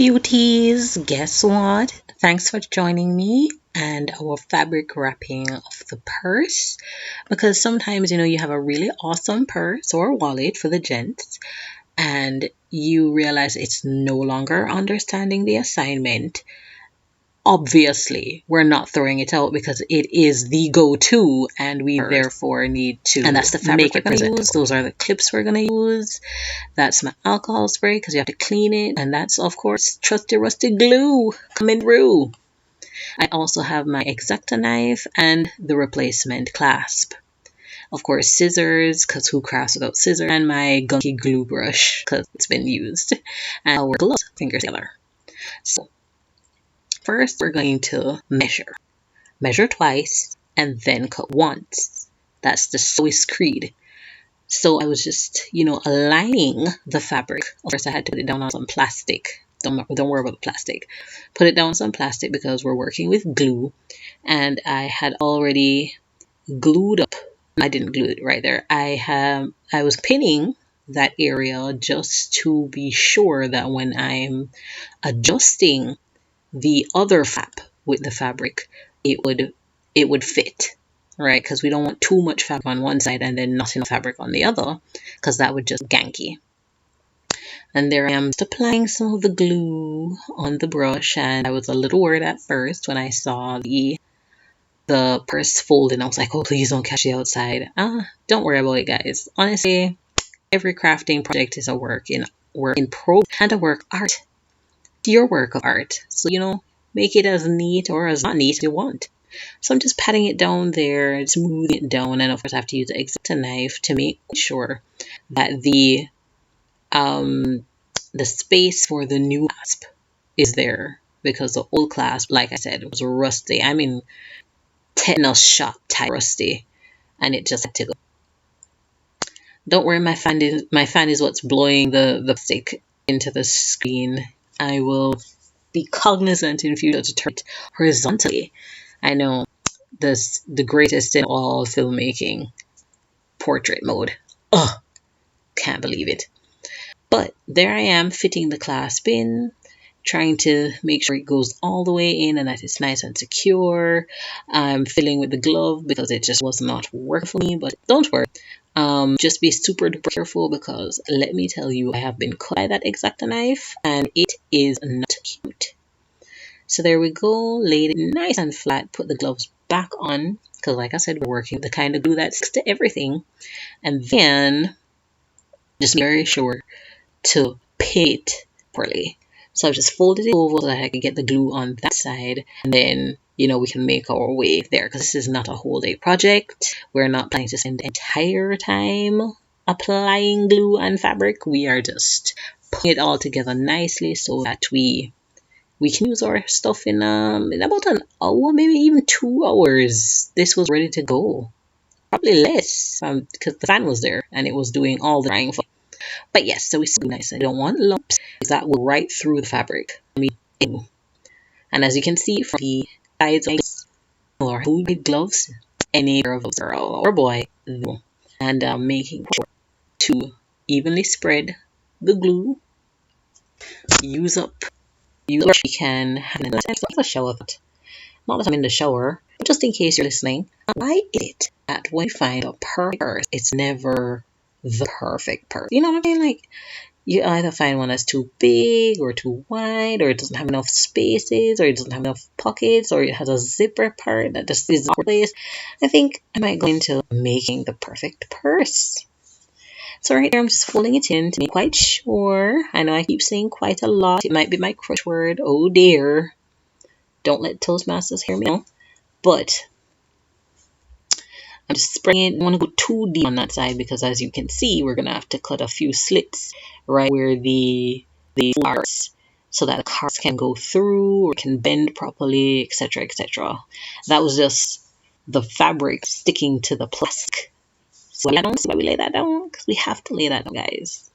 Beauties, guess what? Thanks for joining me and our fabric wrapping of the purse, because sometimes you have a really awesome purse or wallet for the gents and you realize it's no longer understanding the assignment. Obviously, we're not throwing it out because it is the go-to and we therefore need to, and that's the fabric we're going to use. Those are the clips we're going to use. That's my alcohol spray because you have to clean it, and that's of course trusty rusty glue coming through. I also have my X-Acto knife and the replacement clasp. Of course, scissors, because who crafts without scissors, and my gunky glue brush because it's been used, and our gloves, fingers together. So first, we're going to measure twice, and then cut once. That's the Swiss creed. So I was just, aligning the fabric. First, I had to put it down on some plastic. Don't worry about the plastic. Put it down on some plastic because we're working with glue, and I had already glued up. I didn't glue it right there. I was pinning that area just to be sure that when I'm adjusting the other flap with the fabric, it would fit, right? Because we don't want too much fabric on one side and then not enough fabric on the other, because that would just ganky. And there I am, just applying some of the glue on the brush, and I was a little worried at first when I saw the purse folding. I was like, oh, please don't catch the outside. Don't worry about it, guys. Honestly, every crafting project is a work in progress and a work of art. Your work of art. So, make it as neat or as not neat as you want. So I'm just patting it down there, smoothing it down, and of course I have to use the X-Acto knife to make sure that the space for the new clasp is there, because the old clasp, like I said, was rusty. I mean, tetanus shot type rusty, and it just had to go. Don't worry, my fan is what's blowing the stick into the screen. I will be cognizant in future to turn it horizontally. I know the greatest in all filmmaking, portrait mode. Ugh, can't believe it. But there I am, fitting the clasp in, trying to make sure it goes all the way in and that it's nice and secure. I'm fiddling with the glove because it just was not working for me, but don't worry. Just be super duper careful, because let me tell you, I have been cut by that X-Acto knife and it is not cute. So there we go, laid it nice and flat, put the gloves back on, because like I said, we're working with the kind of glue that sticks to everything. And then just be very sure to pin it properly. So I've just folded it over so that I can get the glue on that side, and then we can make our way there, because this is not a whole day project. We're not planning to spend the entire time applying glue and fabric. We are just putting it all together nicely so that we can use our stuff in about an hour, maybe even 2 hours. This was ready to go. Probably less, because the fan was there and it was doing all the drying for me. But yes, so it's nice. I don't want lumps that will right through the fabric. And as you can see from the sides of or hooded gloves, any pair of girl or boy, and making sure to evenly spread the glue. Use up you can have a shower. Not that I'm in the shower, but just in case you're listening, why is it that when you find a perfect purse, it's never the perfect purse? You know what I mean? Like, you either find one that's too big or too wide, or it doesn't have enough spaces, or it doesn't have enough pockets, or it has a zipper part that just is not place. I think I might go into making the perfect purse. So right here, I'm just folding it in to be quite sure. I know I keep saying quite a lot. It might be my crush word. Oh dear. Don't let Toastmasters hear me out. But I'm just spraying it. I want to go too deep on that side, because as you can see, we're going to have to cut a few slits right where the flowers, so that the cards can go through or can bend properly, etc., etc. That was just the fabric sticking to the plastic. So why we lay that down, because we have to lay that down, guys.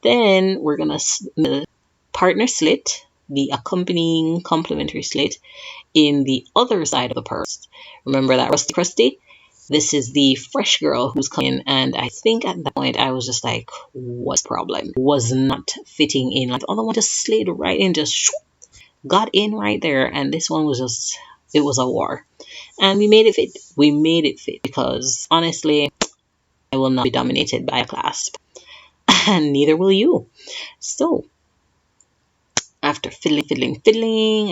Then we're gonna the partner slit, the accompanying complementary slit, in the other side of the purse. Remember that rusty crusty? This is the fresh girl who's coming, and I think at that point I was just like, what's the problem? Was not fitting in. Like the other one just slid right in, just got in right there, and this one was just, it was a war. And we made it fit. We made it fit because honestly, I will not be dominated by a clasp, and neither will you. So after fiddling,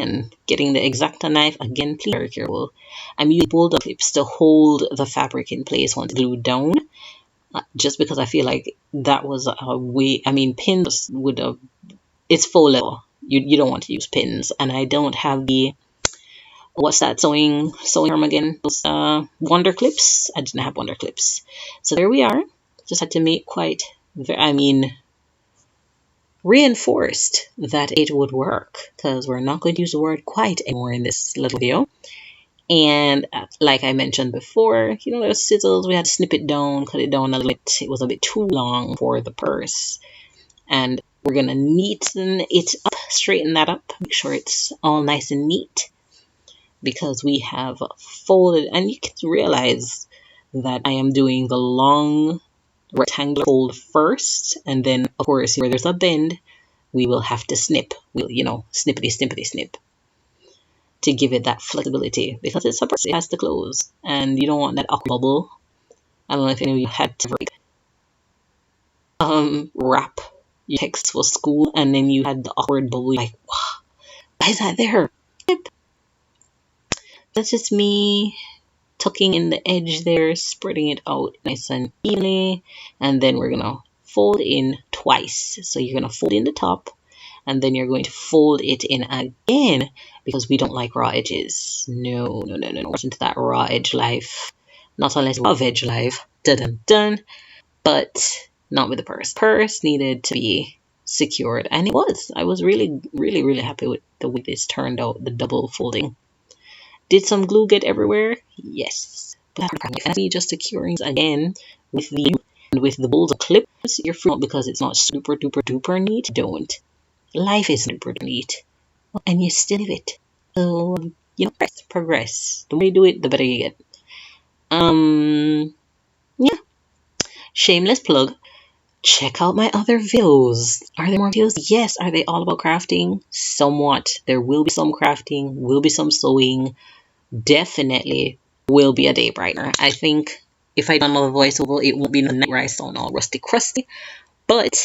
and getting the X-Acto knife, again, please be very careful. I'm using bulldog clips to hold the fabric in place once glued down, just because I feel like that was a way, I mean, pins would have, it's faux level. You don't want to use pins, and I don't have the, what's that sewing term again? Those wonder clips. I didn't have wonder clips, so there we are. Just had to make quite, I mean, reinforced that it would work, because we're not going to use the word quite anymore in this little video. And like I mentioned before, you know, those scissors, we had to snip it down, cut it down a little bit. It was a bit too long for the purse, and we're gonna neaten it up, straighten that up, make sure it's all nice and neat, because we have folded, and you can realize that I am doing the long rectangular fold first, and then of course where there's a bend we will have to snip. We'll, you know, snippety snip to give it that flexibility, because it's a purse, it has to close, and you don't want that awkward bubble. I don't know if any of you had to wrap your text for school and then you had the awkward bubble, like, wow, why is that there? That's just me tucking in the edge there, spreading it out nice and evenly, and then we're gonna fold in twice. So you're gonna fold in the top, and then you're going to fold it in again, because we don't like raw edges. No. We're into that raw edge life. Not unless raw veg life. Dun. But not with the purse. Purse needed to be secured, and it was. I was really happy with the way this turned out, the double folding. Did some glue get everywhere? Yes. But if I see just securing again with the bulldog clips, you're freaking out because it's not super duper neat. Don't. Life is super neat, and you still live it. So you know, progress. The more you do it, the better you get. Yeah. Shameless plug. Check out my other videos. Are there more videos? Yes. Are they all about crafting? Somewhat. There will be some crafting, will be some sewing. Definitely will be a day brightener. I think if I don't know the voiceover, it won't be the night where I sound all rusty crusty. But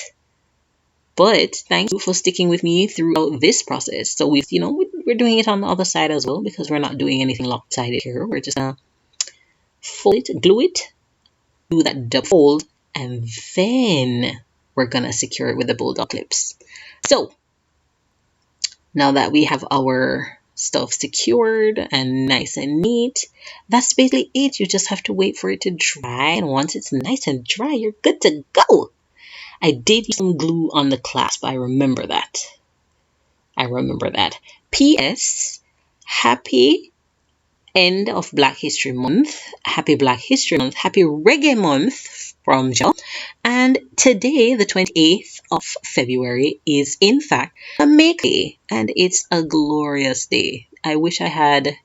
thank you for sticking with me throughout this process. So we're doing it on the other side as well, because we're not doing anything lopsided here. We're just gonna fold it, glue it, do that double fold, and then we're gonna secure it with the bulldog clips. So now that we have our stuff secured and nice and neat, that's basically it. You just have to wait for it to dry, and once it's nice and dry, you're good to go. I did use some glue on the clasp. I remember that. P.S. Happy end of Black History Month. Happy Black History Month. Happy Reggae Month from Jill. And today, the 28th of February, is in fact Jamaica Day. And it's a glorious day. I wish I had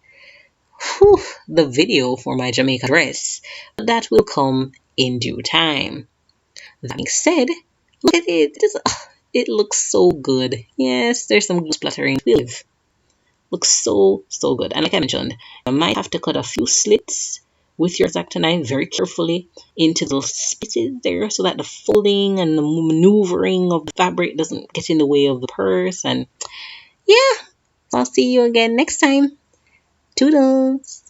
the video for my Jamaica dress. But that will come in due time. That being said, look at it. It looks so good. Yes, there's some glue splattering. Looks so good. And like I mentioned, I might have to cut a few slits with your X-Acto knife very carefully into the spaces there, so that the folding and the maneuvering of the fabric doesn't get in the way of the purse. And yeah, I'll see you again next time. Toodles.